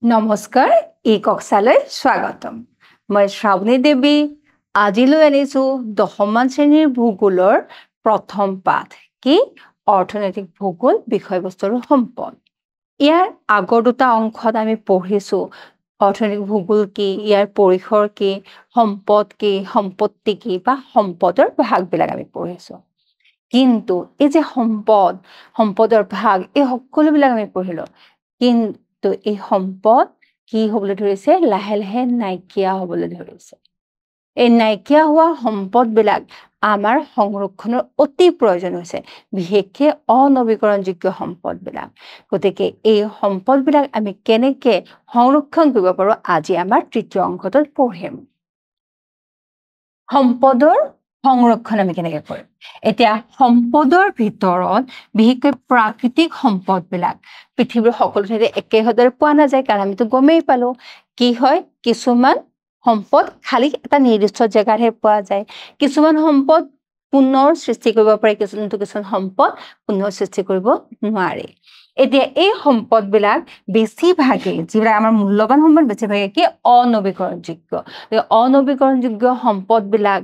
নমস্কাৰ এই কক্সালৈ স্বাগতম মই শ্ৰাৱণী দেৱী আজিলৈ আনিছো দশমমান শ্ৰেণীৰ ভূগোলৰ প্ৰথম পাঠ কি অৰ্থনৈতিক ভূগোল বিষয়বস্তুৰ সম্পদ ইয়াৰ আগৰ দুটা অংশত আমি পঢ়িছো অৰ্থনৈতিক ভূগোল কি ইয়াৰ পৰিসৰ কি সম্পদ কি সম্পত্তি কি বা সম্পদৰ ভাগবিলাক আমি পঢ়িছো কিন্তু এই যে সম্পদৰ ভাগ এই সকলোবিলাক আমি পঢ়িলো কিন্তু এই সম্পদ কি হ'বলৈ ধৰিছে লাহে লাহে নাইকিয়া হ'বলৈ ধৰিছে এই নাইকিয়া হোৱা সম্পদবিলাক আমাৰ সংৰক্ষণৰ অতি প্ৰয়োজন হৈছে বিশেষকৈ অনৱীকৰণযোগ্য সম্পদবিলাক গতিকে এই সম্পদবিলাক আমি কেনেকৈ সংৰক্ষণ কৰিব পাৰোঁ আজি আমাৰ তৃতীয় অংশটোত পঢ়িম সম্পদৰ সংৰক্ষণ আমি কেনেকৈ কৰিম এতিয়া সম্পদৰ ভিতৰত বিশেষকৈ প্ৰাকৃতিক সম্পদবিলাক পৃথিৱীৰ সকলো ঠাইতে একেভাৱে পোৱা নাযায় কাৰণ আমিতো গমেই পালো কি হয় কিছুমান সম্পদ খালি এটা নিৰ্দিষ্ট জেগাতহে পোৱা যায় কিছুমান সম্পদ পুনৰ সৃষ্টি কৰিব পাৰে কিছুমান সম্পদ পুনৰ সৃষ্টি কৰিব নোৱাৰে এতিয়া এই সম্পদবিলাক বেছিভাগে যিবিলাক আমাৰ মূল্যৱান সম্পদ বেছিভাগে কি অনৱীকৰণযোগ্য সম্পদবিলাক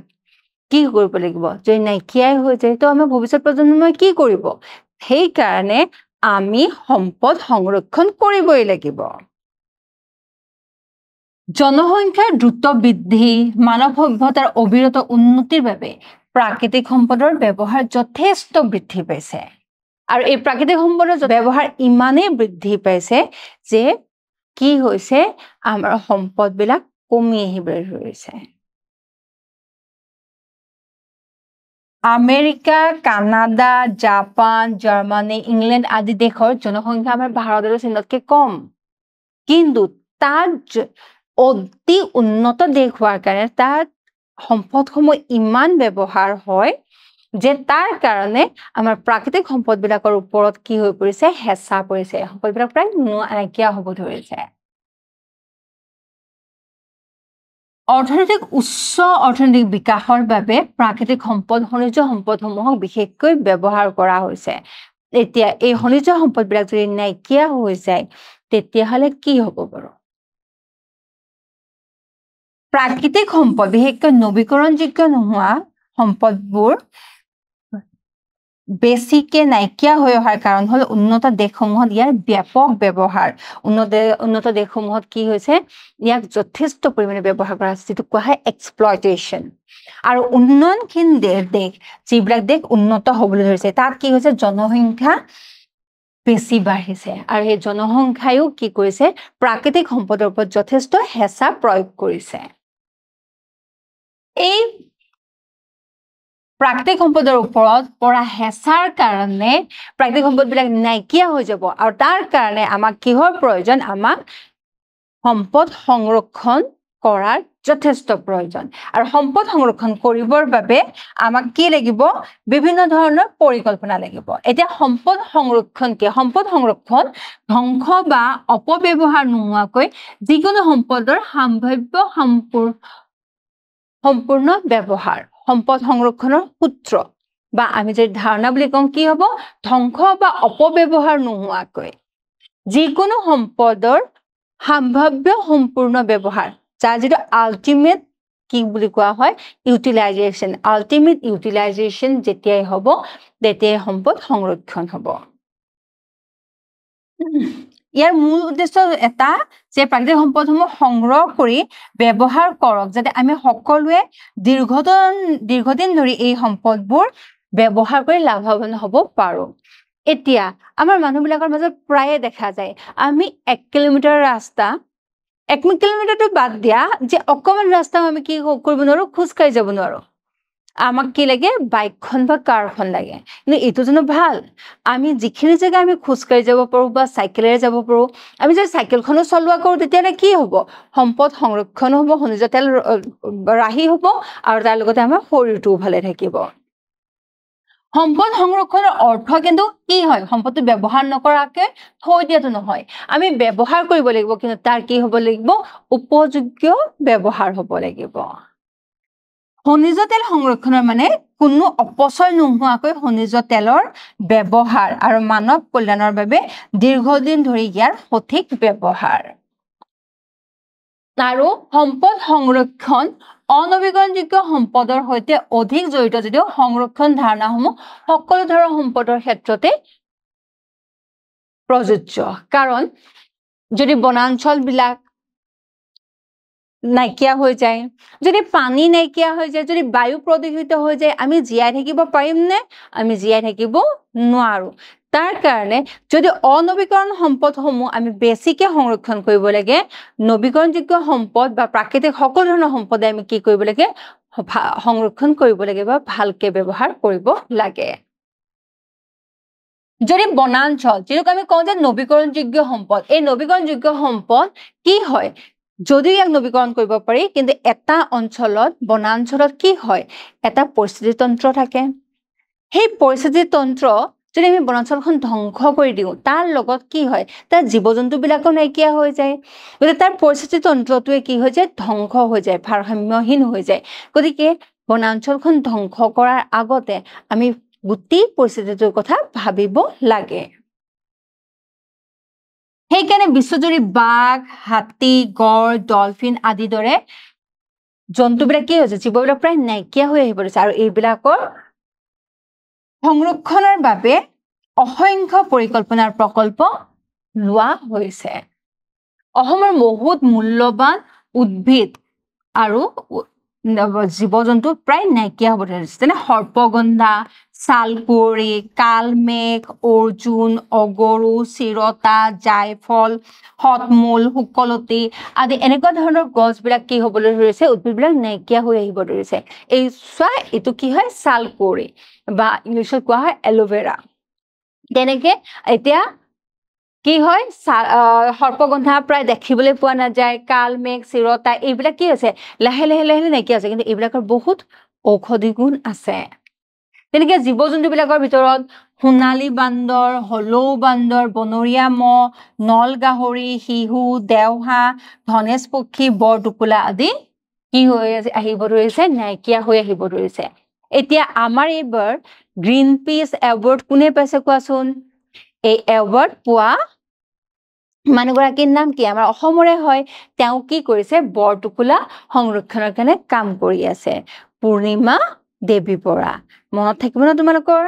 কি কৰিব লাগিব যদি নাইকিয়াই হৈ যায় তো আমাৰ ভৱিষ্যত প্ৰজন্মই কি কৰিব সেইকাৰণে আমি সম্পদ সংৰক্ষণ কৰিবই লাগিব জনসংখ্যাৰ দ্ৰুত বৃদ্ধি মানৱ সভ্যতাৰ অবিৰত উন্নতিৰ বাবে প্ৰাকৃতিক সম্পদৰ ব্যৱহাৰ যথেষ্ট বৃদ্ধি পাইছে আৰু এই প্ৰাকৃতিক সম্পদৰ ব্যৱহাৰ ইমানেই বৃদ্ধি পাইছে যে কি হৈছে আমাৰ সম্পদবিলাক কমি আহিবলৈ ধৰিছে America Canada Japan Germany England আদি দেশৰ জনসংখ্যা আমাৰ ভাৰতৰ চিনতকৈ কম কিন্তু তাত অতি উন্নত দেশ হোৱাৰ কাৰণে তাত সম্পদসমূহ ইমান ব্যৱহাৰ হয় যে তাৰ কাৰণে আমাৰ প্ৰাকৃতিক সম্পদবিলাকৰ ওপৰত কি হৈ পৰিছে হেঁচা পৰিছে সম্পদবিলাক প্ৰায় নাইকিয়া হ'ব ধৰিছে উচ্চ অৰ্থনৈতিক বিকাশৰ বাবে প্ৰাকৃতিক খনিজ সম্পদসমূহক বিশেষকৈ ব্যৱহাৰ কৰা হৈছে এতিয়া এই খনিজ সম্পদবিলাক যদি নাইকিয়া হৈ যায় তেতিয়াহ'লে কি হ'ব বাৰু প্ৰাকৃতিক সম্পদ বিশেষকৈ নৱীকৰণযোগ্য নোহোৱা সম্পদবোৰ বেছিকে নাইকিয়া হৈ অহাৰ কাৰণ হ'ল উন্নত দেশসমূহত ইয়াৰ ব্যাপক ব্যৱহাৰ উন্নত দেশসমূহত কি হৈছে ইয়াক যথেষ্ট পৰিমাণে ব্যৱহাৰ কৰা হৈছে যিটো কোৱা হয় এক্সপ্লয়টেশ্যন আৰু উন্নয়নশীল দেশ যিবিলাক দেশ উন্নত হ'বলৈ ধৰিছে তাত কি হৈছে জনসংখ্যা বেছি বাঢ়িছে আৰু এই জনসংখ্যায়ো কি কৰিছে প্ৰাকৃতিক সম্পদৰ ওপৰত যথেষ্ট হেঁচা প্ৰয়োগ কৰিছে এই প্ৰাকৃতিক সম্পদৰ ওপৰত পৰা হেঁচাৰ কাৰণে প্ৰাকৃতিক সম্পদবিলাক নাইকিয়া হৈ যাব আৰু তাৰ কাৰণে আমাক কিহৰ প্ৰয়োজন আমাক সম্পদ সংৰক্ষণ কৰাৰ যথেষ্ট প্ৰয়োজন আৰু সম্পদ সংৰক্ষণ কৰিবৰ বাবে আমাক কি লাগিব বিভিন্ন ধৰণৰ পৰিকল্পনা লাগিব এতিয়া সম্পদ সংৰক্ষণ কি সম্পদ সংৰক্ষণ ধ্বংস বা অপব্যৱহাৰ নোহোৱাকৈ যিকোনো সম্পদৰ সম্ভাৱ্য সম্পূৰ্ণ ব্যৱহাৰ সম্পদ সংৰক্ষণৰ সূত্ৰ বা আমি যদি ধাৰণা বুলি কওঁ কি হ'ব ধ্বংস বা অপব্যৱহাৰ নোহোৱাকৈ যিকোনো সম্পদৰ সম্ভাৱ্য সম্পূৰ্ণ ব্যৱহাৰ যাৰ যিটো আল্টিমেট কি বুলি কোৱা হয় ইউটিলাইজেশ্যন আল্টিমেট ইউটিলাইজেশ্যন যেতিয়াই হ'ব তেতিয়াই সম্পদ সংৰক্ষণ হ'ব ইয়াৰ মূল উদ্দেশ্য এটা যে প্ৰাকৃতিক সম্পদসমূহ সংগ্ৰহ কৰি ব্যৱহাৰ কৰক যাতে আমি সকলোৱে দীৰ্ঘদিন ধৰি এই সম্পদবোৰ ব্যৱহাৰ কৰি লাভৱান হ'ব পাৰোঁ এতিয়া আমাৰ মানুহবিলাকৰ মাজত প্ৰায়ে দেখা যায় আমি 1 কিলোমিটাৰ ৰাস্তা 1 কিলোমিটাৰটো বাদ দিয়া যে অকণমান ৰাস্তাও আমি কি কৰিব নোৱাৰোঁ খোজকাঢ়ি যাব নোৱাৰোঁ আমাক কি লাগে বাইকখন বা কাৰখন লাগে কিন্তু এইটো জানো ভাল আমি যিখিনি জেগা আমি খোজকাঢ়ি যাব পাৰোঁ বা চাইকেলেৰে যাব পাৰোঁ আমি যদি চাইকেলখনো চলোৱা কৰোঁ তেতিয়াহ'লে কি হ'ব সম্পদ সংৰক্ষণ হ'ব খনিজ তেল ৰাহি হ'ব আৰু তাৰ লগতে আমাৰ শৰীৰটোও ভালে থাকিব সম্পদ সংৰক্ষণৰ অৰ্থ কিন্তু কি হয় সম্পদটো ব্যৱহাৰ নকৰাকৈ থৈ দিয়াটো নহয় আমি ব্যৱহাৰ কৰিব লাগিব কিন্তু তাৰ কি হ'ব লাগিব উপযোগ্য ব্যৱহাৰ হ'ব লাগিব খনিজ তেল সংৰক্ষণৰ মানে কোনো অপচয় নোহোৱাকৈ খনিজ তেলৰ ব্যৱহাৰ আৰু মানৱ কল্যাণৰ বাবে দীৰ্ঘদিন ধৰি ইয়াৰ সঠিক ব্যৱহাৰ আৰু সম্পদ সংৰক্ষণ অনবীকৰণযোগ্য সম্পদৰ সৈতে অধিক জড়িত যদিও সংৰক্ষণ ধাৰণাসমূহ সকলো ধৰণৰ সম্পদৰ ক্ষেত্ৰতে প্ৰযোজ্য কাৰণ যদি বনাঞ্চল বিলাক নাইকিয়া হৈ যায় যদি পানী নাইকিয়া হৈ যায় যদি বায়ু প্ৰদূষিত হৈ যায় আমি জীয়াই থাকিব পাৰিম নে আমি জীয়াই থাকিব নোৱাৰো তাৰ কাৰণে যদি অনবীকৰণ সম্পদসমূহ আমি বেছিকে সংৰক্ষণ কৰিব লাগে নবীকৰণযোগ্য সম্পদ বা প্ৰাকৃতিক সকলো ধৰণৰ সম্পদ আমি কি কৰিব লাগে সংৰক্ষণ কৰিব লাগে বা ভালকে ব্যৱহাৰ কৰিব লাগে যদি বনাঞ্চল যেনেক আমি কওঁ যে নবীকৰণযোগ্য সম্পদ এই নবীকৰণযোগ্য সম্পদ কি হয় যদিও ইয়াক নবীকৰণ কৰিব পাৰি কিন্তু এটা অঞ্চলত বনাঞ্চলত কি হয় এটা পৰিস্থিতি তন্ত্ৰ থাকে সেই পৰিস্থিতি তন্ত্ৰ যদি আমি বনাঞ্চলখন ধ্বংস কৰি দিওঁ তাৰ লগত কি হয় তাৰ জীৱ-জন্তু বিলাকো নাইকিয়া হৈ যায় গতিকে তাৰ পৰিস্থিতি তন্ত্ৰটোৱে কি হৈ যায় ধ্বংস হৈ যায় ভাৰসাম্যহীন হৈ যায় গতিকে বনাঞ্চলখন ধ্বংস কৰাৰ আগতে আমি গোটেই পৰিস্থিতিটোৰ কথা ভাবিব লাগে সেইকাৰণে বিশ্বজুৰি বাঘ হাতী গড় ডলফিন আদি দৰে জন্তুবিলাক কি হৈছে জীৱবিলাক প্ৰায় নাইকিয়া হৈ আহিব ধৰিছে আৰু এইবিলাকৰ সংৰক্ষণৰ বাবে অসংখ্য পৰিকল্পনাৰ প্ৰকল্প লোৱা হৈছে অসমৰ বহুত মূল্যৱান উদ্ভিদ আৰু জীৱ-জন্তু প্ৰায় নাইকিয়া হ'ব ধৰিছে যেনে সৰ্পগন্ধা শালকুঁৱৰী কালমেঘ অৰ্জুন অগৰু চিৰতা জাইফল হতমূল শুকলতি আদি এনেকুৱা ধৰণৰ গছবিলাক কি হ'বলৈ ধৰিছে উদ্ভিদবিলাক নাইকিয়া হৈ আহিব ধৰিছে এই চোৱা এইটো কি হয় শালকুঁৱৰী বা ইংলিছত কোৱা হয় এলোভেৰা তেনেকে এতিয়া কি হয় সৰ্পগন্ধা প্ৰায় দেখিবলৈ পোৱা নাযায় কালমেঘ চিৰতা এইবিলাক কি আছে লাহে লাহে লাহে নাইকিয়া আছে কিন্তু এইবিলাকৰ বহুত ঔষধি গুণ আছে তেনেকে জীৱ-জন্তুবিলাকৰ ভিতৰত সোণালী বান্দৰ হলৌ বান্দৰ বনৰীয়া মহ নল গাহৰি শিহু দেওহা ধনেশ পক্ষী বৰটোকোলা আদি কি হৈ আহিব ধৰিছে নাইকিয়া হৈ আহিব ধৰিছে এতিয়া আমাৰ এইবাৰ গ্ৰীণ পিচ এৱাৰ্ড কোনে পাইছে কোৱাচোন এই এৱাৰ্ড পোৱা মানুহগৰাকীৰ নাম কি আমাৰ অসমৰে হয় তেওঁ কি কৰিছে বৰটোকোলা সংৰক্ষণৰ কাৰণে কাম কৰি আছে পূৰ্ণিমা দেৱী বৰা মনত থাকিব না তোমালোকৰ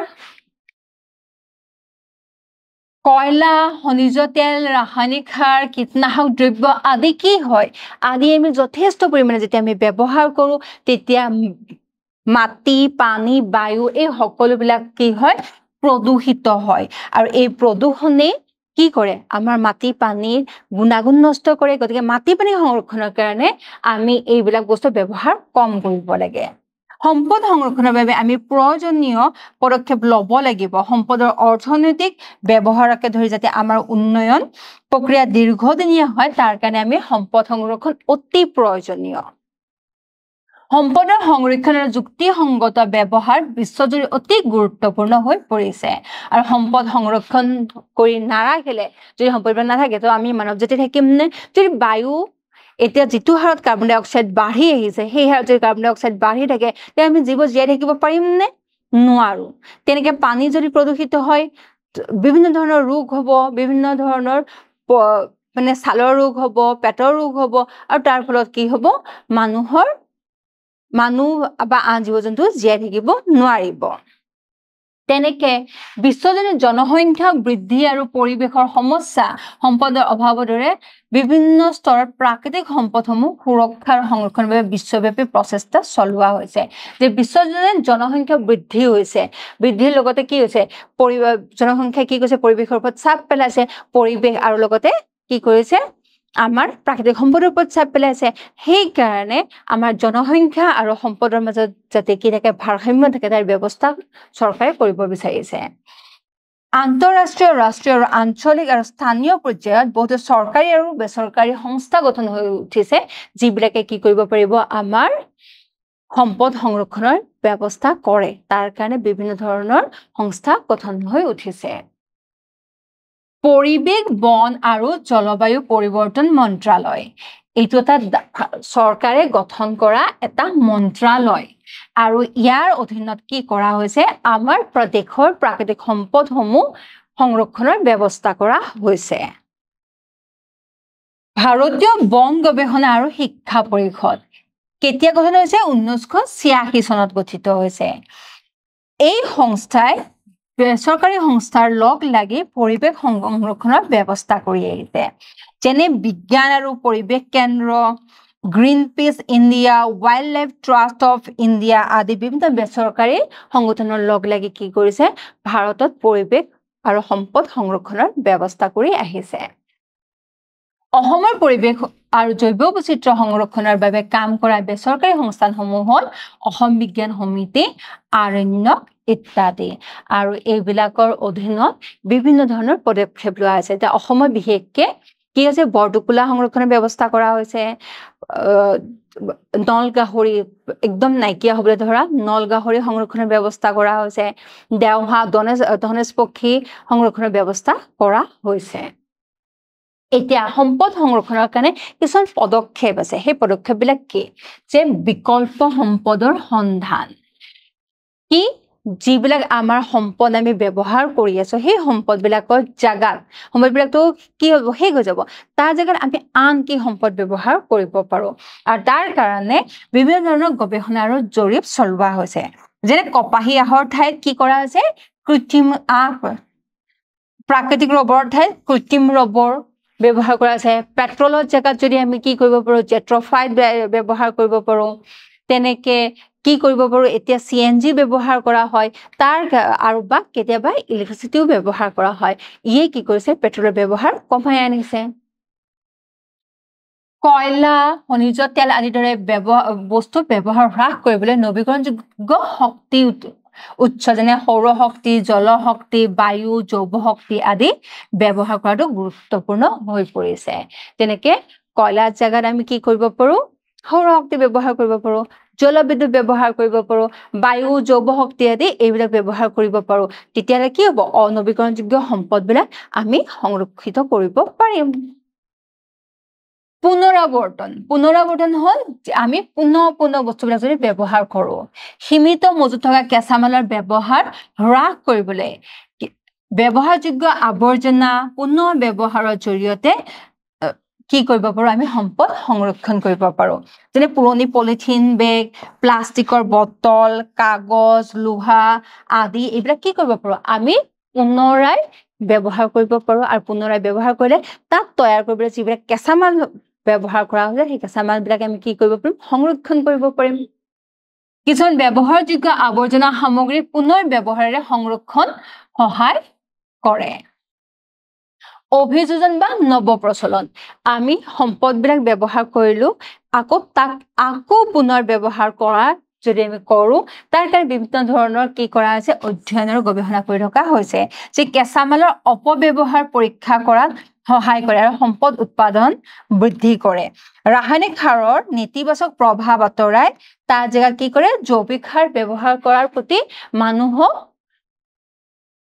কয়লা খনিজ তেল ৰাসায়নিক সাৰ কীটনাশক দ্ৰব্য আদি কি হয় আদি আমি যথেষ্ট পৰিমাণে যেতিয়া আমি ব্যৱহাৰ কৰো তেতিয়া মাটি পানী বায়ু এই সকলোবিলাক কি হয় প্ৰদূষিত হয় আৰু এই প্ৰদূষণে কি কৰে আমাৰ মাটি পানীৰ গুণাগুণ নষ্ট কৰে গতিকে মাটি পানী সংৰক্ষণৰ কাৰণে আমি এইবিলাক বস্তু ব্যৱহাৰ কম কৰিব লাগে সম্পদ সংৰক্ষণৰ বাবে আমি প্ৰয়োজনীয় পদক্ষেপ ল'ব লাগিব সম্পদৰ অৰ্থনৈতিক ব্যৱহাৰকে ধৰি যাতে আমাৰ উন্নয়ন প্ৰক্ৰিয়া দীৰ্ঘদিনীয়া হয় তাৰ কাৰণে আমি সম্পদ সংৰক্ষণ অতি প্ৰয়োজনীয় সম্পদৰ সংৰক্ষণৰ যুক্তিসংগত ব্যৱহাৰ বিশ্বজুৰি অতি গুৰুত্বপূৰ্ণ হৈ পৰিছে আৰু সম্পদ সংৰক্ষণ কৰি নাৰাখিলে যদি সম্পদবিলাক নাথাকে তো আমি মানৱ জাতি থাকিম নে যদি বায়ু এতিয়া যেটো হাৰত কাৰ্বন ডাই অক্সাইড বাঢ়ি আহিছে সেই হাৰত যদি কাৰ্বন ডাই অক্সাইড বাঢ়ি থাকে তেতিয়া আমি জীৱ জীয়াই থাকিব পাৰিম নে নোৱাৰো তেনেকে পানী যদি প্ৰদূষিত হয় বিভিন্ন ধৰণৰ ৰোগ হ'ব বিভিন্ন ধৰণৰ মানে ছালৰ ৰোগ হ'ব পেটৰ ৰোগ হ'ব আৰু তাৰ ফলত কি হ'ব মানুহ বা আন জীৱ-জন্তু জীয়াই থাকিব নোৱাৰিব তেনেকে বিশ্বজনীন জনসংখ্যা বৃদ্ধি আৰু পৰিৱেশৰ সমস্যা সম্পদৰ অভাৱৰ দৰে বিভিন্ন স্তৰত প্ৰাকৃতিক সম্পদসমূহ সুৰক্ষা আৰু সংৰক্ষণৰ বাবে বিশ্বব্যাপী প্ৰচেষ্টা চলোৱা হৈছে যে বিশ্বজনীন জনসংখ্যা বৃদ্ধি হৈছে বৃদ্ধিৰ লগতে কি হৈছে জনসংখ্যা কি কৈছে পৰিৱেশৰ ওপৰত চাপ পেলাইছে পৰিৱেশ আৰু লগতে কি কৰিছে আমাৰ প্ৰাকৃতিক সম্পদৰ ওপৰত চাপ পেলাইছে সেই কাৰণে আমাৰ জনসংখ্যা আৰু সম্পদৰ মাজত যাতে কি থাকে ভাৰসাম্য থাকে তাৰ ব্যৱস্থা চৰকাৰে কৰিব বিচাৰিছে আন্তঃৰাষ্ট্ৰীয় ৰাষ্ট্ৰীয় আৰু আঞ্চলিক আৰু স্থানীয় পৰ্যায়ত বহুতো চৰকাৰী আৰু বেচৰকাৰী সংস্থা গঠন হৈ উঠিছে যিবিলাকে কি কৰিব পাৰিব আমাৰ সম্পদ সংৰক্ষণৰ ব্যৱস্থা কৰে তাৰ কাৰণে বিভিন্ন ধৰণৰ সংস্থা গঠন হৈ উঠিছে পৰিৱেশ বন আৰু জলবায়ু পৰিৱৰ্তন মন্ত্ৰালয় এইটো এটা চৰকাৰে গঠন কৰা এটা মন্ত্ৰালয় আৰু ইয়াৰ অধীনত কি কৰা হৈছে আমাৰ দেশৰ প্ৰাকৃতিক সম্পদসমূহ সংৰক্ষণৰ ব্যৱস্থা কৰা হৈছে ভাৰতীয় বন গৱেষণা আৰু শিক্ষা পৰিষদ কেতিয়া গঠন হৈছে 1986 চনত গঠিত হৈছে এই সংস্থাই বেচৰকাৰী সংস্থাৰ লগ লাগি পৰিৱেশ সংৰক্ষণৰ ব্যৱস্থা কৰি আহিছে যেনে বিজ্ঞান আৰু পৰিৱেশ কেন্দ্ৰ Greenpeace India wild life trust of India আদি বিভিন্ন বেচৰকাৰী সংগঠনৰ লগ লাগি কি কৰিছে ভাৰতত পৰিৱেশ আৰু সম্পদ সংৰক্ষণৰ ব্যৱস্থা কৰি আহিছে অসমৰ পৰিৱেশ আৰু জৈৱ বৈচিত্ৰ্য সংৰক্ষণৰ বাবে কাম কৰা বেচৰকাৰী সংস্থানসমূহ হ'ল অসম বিজ্ঞান সমিতি আৰণ্যক ইত্যাদি আৰু এইবিলাকৰ অধীনত বিভিন্ন ধৰণৰ পদক্ষেপ লোৱা হৈছে এতিয়া অসমৰ বিশেষকৈ কি হৈছে বৰটোকোলা সংৰক্ষণৰ ব্যৱস্থা কৰা হৈছে নলগাহৰি একদম নাইকিয়া হ'বলৈ ধৰা নলগাহৰি সংৰক্ষণৰ ব্যৱস্থা কৰা হৈছে দেওহা ধনেশ পক্ষী সংৰক্ষণৰ ব্যৱস্থা কৰা হৈছে এতিয়া সম্পদ সংৰক্ষণৰ কাৰণে কিছুমান পদক্ষেপ আছে সেই পদক্ষেপবিলাক কি যে বিকল্প সম্পদৰ সন্ধান কি যিবিলাক আমাৰ সম্পদ আমি ব্যৱহাৰ কৰি আছো সেই সম্পদবিলাকৰ জাগাত সম্পদবিলাকটো কি হ'ব শেষ হৈ যাব তাৰ জাগাত আমি আন কি সম্পদ ব্যৱহাৰ কৰিব পাৰো আৰু তাৰ কাৰণে বিভিন্ন ধৰণৰ গৱেষণা আৰু জৰীপ চলোৱা হৈছে যেনে কপাহী আহৰ ঠাইত কি কৰা হৈছে কৃত্ৰিম প্ৰাকৃতিক ৰবৰৰ ঠাইত কৃত্ৰিম ৰবৰ ব্যৱহাৰ কৰা আছে পেট্ৰলৰ জাগাত যদি আমি কি কৰিব পাৰো জেট্ৰফাইট ব্যৱহাৰ কৰিব পাৰো তেনেকে কি কৰিব পাৰো এতিয়া সিএনজি ব্যৱহাৰ কৰা হয় তাৰ আৰু বা কেতিয়াবা ইলেক্ট্ৰিচিটিও ব্যৱহাৰ কৰা হয় ইয়ে কি কৰিছে পেট্ৰলৰ ব্যৱহাৰ কমাই আনিছে কয়লা খনিজ তেল আদিৰ দৰে বস্তু ব্যৱহাৰ হ্ৰাস কৰিবলৈ নৱীকৰণযোগ্য শক্তি উৎস যেনে সৌৰ শক্তি জল শক্তি বায়ু জৈৱ শক্তি আদি ব্যৱহাৰ কৰাটো গুৰুত্বপূৰ্ণ হৈ পৰিছে তেনেকে কয়লাৰ জাগাত আমি কি কৰিব পাৰো সৌৰ শক্তি ব্যৱহাৰ কৰিব পাৰো জলবিদ্যুৎ ব্যৱহাৰ কৰিব পাৰো বায়ু জৈৱ শক্তি আদি এইবিলাক ব্যৱহাৰ কৰিব পাৰো তেতিয়ালে কি হ'ব অনৱীকৰণযোগ্য সম্পদবিলাক আমি সংৰক্ষিত কৰিব পাৰিম পুনৰাৱৰ্তন হ'ল আমি পুনৰ বস্তুবিলাক যদি ব্যৱহাৰ কৰো সীমিত মজুত থকা কেঁচামালৰ ব্যৱহাৰ হ্ৰাস কৰিবলৈ ব্যৱহাৰযোগ্য আৱৰ্জনা পুনৰ ব্যৱহাৰৰ জৰিয়তে কি কৰিব পাৰো আমি সম্পদ সংৰক্ষণ কৰিব পাৰো যেনে পুৰণি পলিথিন বেগ প্লাষ্টিকৰ বটল কাগজ লোহা আদি এইবিলাক কি কৰিব পাৰো আমি পুনৰাই ব্যৱহাৰ কৰিব পাৰো আৰু পুনৰাই ব্যৱহাৰ কৰিলে তাত তৈয়াৰ কৰিবলৈ যিবিলাক কেঁচামাল ব্যৱহাৰ কৰা হৈছে সেই কেঁচামালবিলাক আমি কি কৰিব পাৰিম সংৰক্ষণ কৰিব পাৰিম কিছুমান ব্যৱহাৰযোগ্য আৱৰ্জনা সামগ্ৰী পুনৰ ব্যৱহাৰেৰে সংৰক্ষণ সহায় কৰে অভিযোজন বা নৱপ্ৰচলন আমি সম্পদবিলাক ব্যৱহাৰ কৰিলো আকৌ পুনৰ ব্যৱহাৰ কৰাৰ যদি আমি কৰো তাৰ কাৰণে বিভিন্ন ধৰণৰ কি কৰা হৈছে অধ্যয়ন আৰু গৱেষণা কৰি থকা হৈছে যে কেঁচামালৰ অপব্যৱহাৰ পৰীক্ষা কৰাত সহায় কৰে আৰু সম্পদ উৎপাদন বৃদ্ধি কৰে ৰাসায়নিক সাৰৰ নেতিবাচক প্ৰভাৱ আঁতৰাই তাৰ জাগাত কি কৰে জৈৱিক সাৰ ব্যৱহাৰ কৰাৰ প্ৰতি মানুহক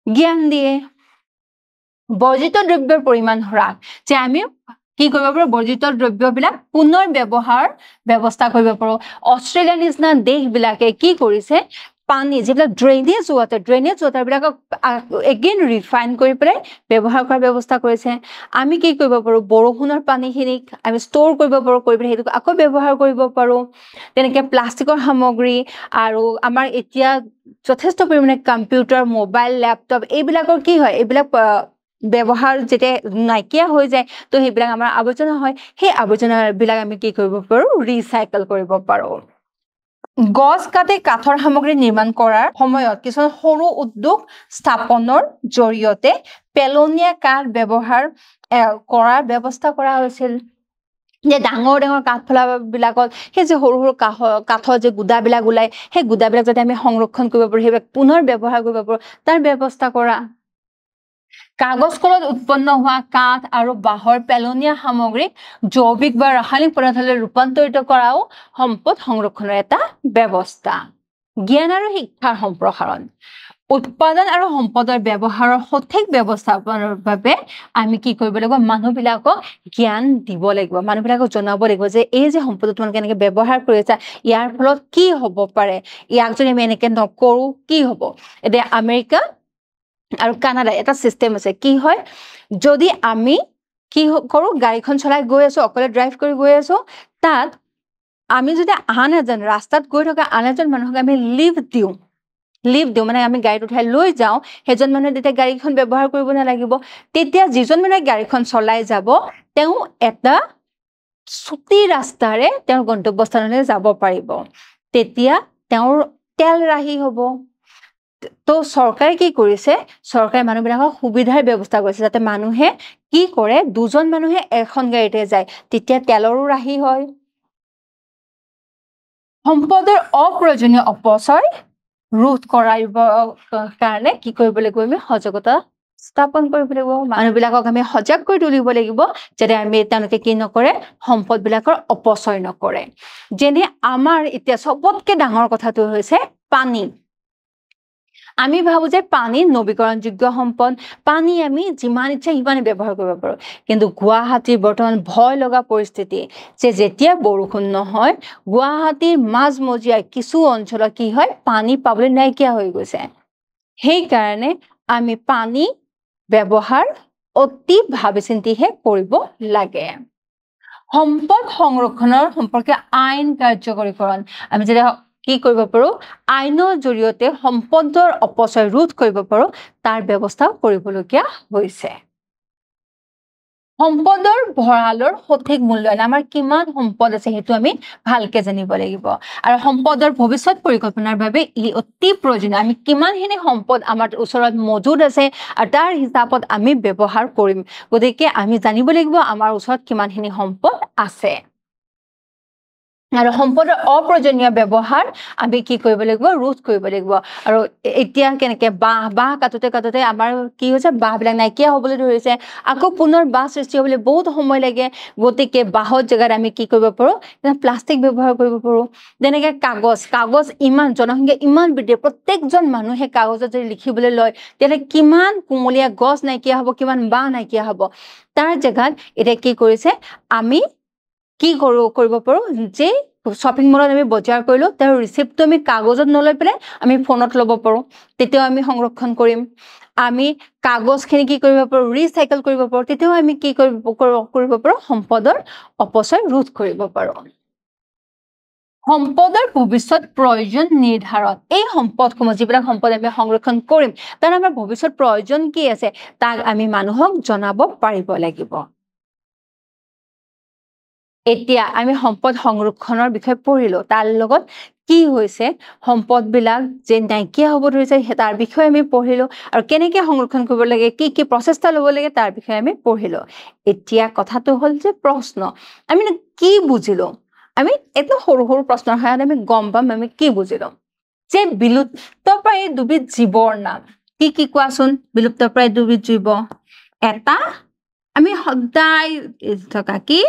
জ্ঞান দিয়ে বৰ্জিত দ্ৰব্যৰ পৰিমাণ হ্ৰাস যে আমি কি কৰিব পাৰো বৰ্জিত দ্ৰব্যবিলাক পুনৰ ব্যৱহাৰ ব্যৱস্থা কৰিব পাৰো অষ্ট্ৰেলিয়াৰ নিচিনা দেশবিলাকে কি কৰিছে পানী যিবিলাক ড্ৰেইনেজ ৱাটাৰবিলাকক এগেইন ৰিফাইন কৰি পেলাই ব্যৱহাৰ কৰাৰ ব্যৱস্থা কৰিছে আমি কি কৰিব পাৰো বৰষুণৰ পানীখিনিক আমি ষ্ট'ৰ কৰিব পাৰো কৰি পেলাই সেইটো আকৌ ব্যৱহাৰ কৰিব পাৰো তেনেকে প্লাষ্টিকৰ সামগ্ৰী আৰু আমাৰ এতিয়া যথেষ্ট পৰিমাণে কম্পিউটাৰ মোবাইল লেপটপ এইবিলাকৰ কি হয় এইবিলাক ব্যৱহাৰ যেতিয়া নাইকিয়া হৈ যায় তো সেইবিলাক আমাৰ আৱৰ্জনা হয় সেই আৱৰ্জনাবিলাক আমি কি কৰিব পাৰো ৰিচাইকেল কৰিব পাৰো গছ কাটি কাঠৰ সামগ্ৰী নিৰ্মাণ কৰাৰ সময়ত কিছুমান সৰু উদ্যোগ স্থাপনৰ জৰিয়তে পেলনীয়া কাঠ ব্যৱহাৰ কৰাৰ ব্যৱস্থা কৰা হৈছিল যে ডাঙৰ কাঠফলাবিলাকত সেই যে সৰু কাঠৰ যে গুদাবিলাক ওলাই সেই গুদাবিলাক যাতে আমি সংৰক্ষণ কৰিব পাৰো সেইবিলাক পুনৰ ব্যৱহাৰ কৰিব পাৰো তাৰ ব্যৱস্থা কৰা কাগজ কলত উৎপন্ন হোৱা কাঠ আৰু বাঁহৰ পেলনীয়া সামগ্ৰী জৈৱিক বা ৰাসায়নিক পদাৰ্থলৈ ৰূপান্তৰিত কৰাও সম্পদ সংৰক্ষণৰ এটা ব্যৱস্থা জ্ঞান আৰু শিক্ষাৰ সম্প্ৰসাৰণ উৎপাদন আৰু সম্পদৰ ব্যৱহাৰৰ সঠিক ব্যৱস্থাপনাৰ বাবে আমি কি কৰিব লাগিব মানুহবিলাকক জ্ঞান দিব লাগিব মানুহবিলাকক জনাব লাগিব যে এই যে সম্পদ তোমালোকে এনেকৈ ব্যৱহাৰ কৰি আছা ইয়াৰ ফলত কি হ'ব পাৰে ইয়াক যদি আমি এনেকৈ নকৰো কি হ'ব এতিয়া আমেৰিকা আৰু কানাডা এটা সিস্টেম আছে কি হয় যদি আমি কি কৰো গাড়ীখন চলাই গৈ আছো অকলে ড্ৰাইভ কৰি গৈ আছো তাত আমি যদি আন এজন ৰাস্তাত গৈ থকা আন এজন মানুহক আমি লিভ দিওঁ মানে আমি গাড়ীত উঠাই লৈ যাওঁ সেইজন মানুহে তেতিয়া গাড়ীখন ব্যৱহাৰ কৰিব নালাগিব তেতিয়া যিজন মানুহে গাড়ীখন চলাই যাব তেওঁ এটা ছুটি ৰাস্তাৰে তেওঁৰ গন্তব্যস্থানলৈ যাব পাৰিব তেতিয়া তেওঁৰ তেল ৰাহি হ'ব তো চৰকাৰে কি কৰিছে চৰকাৰে মানুহবিলাকক সুবিধাৰ ব্যৱস্থা কৰিছে যাতে মানুহে কি কৰে দুজন মানুহে এখন গাড়ীতে যায় তেতিয়া তেলৰো ৰাহি হয় সম্পদৰ অপ্ৰয়োজনীয় অপচয় ৰোধ কৰাৰ কাৰণে কি কৰিব লাগিব আমি সজাগতা স্থাপন কৰিব লাগিব মানুহবিলাকক আমি সজাগ কৰি তুলিব লাগিব যাতে আমি তেওঁলোকে কি নকৰে সম্পদবিলাকৰ অপচয় নকৰে যেনে আমাৰ এতিয়া সবতকৈ ডাঙৰ কথাটো হৈছে পানী আমি ভাবো যে পানী নৱীকৰণযোগ্য সম্পদ পানী আমি যিমান ইচ্ছা সিমানে ব্যৱহাৰ কৰিব পাৰো কিন্তু গুৱাহাটীৰ বৰ্তমান ভয় লগা পৰিস্থিতি যে যেতিয়া বৰষুণ নহয় গুৱাহাটীৰ মাজমজিয়াৰ কিছু অঞ্চলত কি হয় পানী পাবলৈ নাইকিয়া হৈ গৈছে সেই কাৰণে আমি পানী ব্যৱহাৰ অতি ভাবি চিন্তিহে কৰিব লাগে সম্পদ সংৰক্ষণৰ সম্পৰ্কে আইন কাৰ্যকৰীকৰণ আমি যেতিয়া কি কৰিব পাৰো আইনৰ জৰিয়তে সম্পদৰ অপচয় ৰোধ কৰিব পাৰো তাৰ ব্যৱস্থা কৰিবলগীয়া হৈছে সম্পদৰ ভঁৰালৰ সঠিক মূল্যায়ন আমাৰ কিমান সম্পদ আছে সেইটো আমি ভালকে জানিব লাগিব আৰু সম্পদৰ ভৱিষ্যত পৰিকল্পনাৰ বাবে ই অতি প্ৰয়োজনীয় আমি কিমানখিনি সম্পদ আমাৰ ওচৰত মজুদ আছে আৰু তাৰ হিচাপত আমি ব্যৱহাৰ কৰিম গতিকে আমি জানিব লাগিব আমাৰ ওচৰত কিমানখিনি সম্পদ আছে আৰু সম্পদৰ অপ্ৰয়োজনীয় ব্যৱহাৰ আমি কি কৰিব লাগিব ৰোধ কৰিব লাগিব আৰু এতিয়া কেনেকৈ বাঁহ কাটোতে আমাৰ কি হৈছে বাঁহবিলাক নাইকিয়া হ'বলৈ ধৰিছে আকৌ পুনৰ বাঁহ সৃষ্টি হ'বলৈ বহুত সময় লাগে গতিকে বাঁহৰ জেগাত আমি কি কৰিব পাৰোঁ প্লাষ্টিক ব্যৱহাৰ কৰিব পাৰোঁ যেনেকৈ কাগজ ইমান জনসংখ্যা ইমান বৃদ্ধি প্ৰত্যেকজন মানুহে কাগজত যদি লিখিবলৈ লয় তেতিয়াহ'লে কিমান কুমলীয়া গছ নাইকিয়া হ'ব কিমান বাঁহ নাইকিয়া হ'ব তাৰ জেগাত এতিয়া কি কৰিছে আমি কি কৰিব পাৰো যে শ্বপিং মলত আমি বজাৰ কৰিলো তাৰ ৰিচিপ্টটো আমি কাগজত নলৈ পেলাই আমি ফোনত ল'ব পাৰো তেতিয়াও আমি সংৰক্ষণ কৰিম আমি কাগজখিনি কি কৰিব পাৰো ৰিচাইকেল কৰিব পাৰো তেতিয়াও আমি কি কৰিব পাৰো সম্পদৰ অপচয় ৰোধ কৰিব পাৰো সম্পদৰ ভৱিষ্যত প্ৰয়োজন নিৰ্ধাৰণ এই সম্পদসমূহ যিবিলাক সম্পদ আমি সংৰক্ষণ কৰিম তাৰ আমাৰ ভৱিষ্যত প্ৰয়োজন কি আছে তাক আমি মানুহক জনাব পাৰিব লাগিব এতিয়া আমি সম্পদ সংৰক্ষণৰ বিষয়ে পঢ়িলো তাৰ লগত কি হৈছে সম্পদবিলাক যে নাইকিয়া হ'ব ধৰিছে তাৰ বিষয়ে আমি পঢ়িলো আৰু কেনেকৈ সংৰক্ষণ কৰিব লাগে কি প্ৰচেষ্টা ল'ব লাগে তাৰ বিষয়ে আমি পঢ়িলো এতিয়া কথাটো হ'ল যে প্ৰশ্ন আমি কি বুজিলো আমি এটা সৰু প্ৰশ্নৰ সহায়ত আমি গম পাম আমি কি বুজিলো যে বিলুপ্তপ্ৰায় দুবিধ জীৱৰ নাম কি কোৱাচোন বিলুপ্তপ্ৰায় দুবিধ জীৱ এটা আমি সদায় থকা কি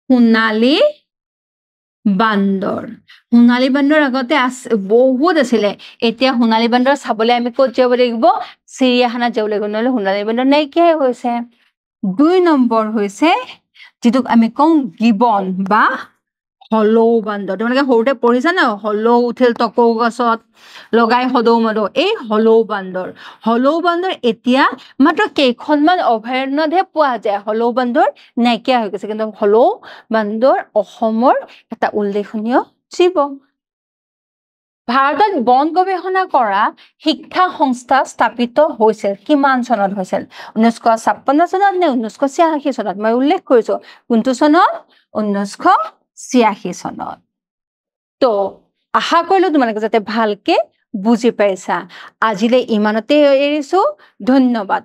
সোণালী বান্দৰ আগতে বহুত আছিলে এতিয়া সোণালী বান্দৰ চাবলৈ আমি ক'ত যাব লাগিব চিৰিয়াখানাত যাব লাগিব নহ'লে সোণালী বান্দৰ নাইকিয়াই হৈছে 2 নম্বৰ হৈছে যিটোক আমি কওঁ গিবন বা হলৌ বান্দৰ তোমালোকে সৰুতে পঢ়িছা ন হলৌ উঠিল টকৌ গছত লগাই সদৌ মদৌ এই হলৌ বান্দৰ এতিয়া মাত্ৰ কেইখনমান অভয়াৰণ্যতহে পোৱা যায় হলৌ বান্দৰ নাইকিয়া হৈ গৈছে কিন্তু হলৌ বান্দৰ অসমৰ এটা উল্লেখনীয় জীৱ ভাৰতত বন গৱেষণা কৰা শিক্ষা সংস্থা স্থাপিত হৈছিল কিমান চনত হৈছিল 1956 চনত নে 1986 চনত মই উল্লেখ কৰিছো কোনটো চনত 1986 চনত তো আশা কৰিলো তোমালোকে যাতে ভালকে বুজি পাইছা আজিলৈ ইমানতে এৰিছো ধন্যবাদ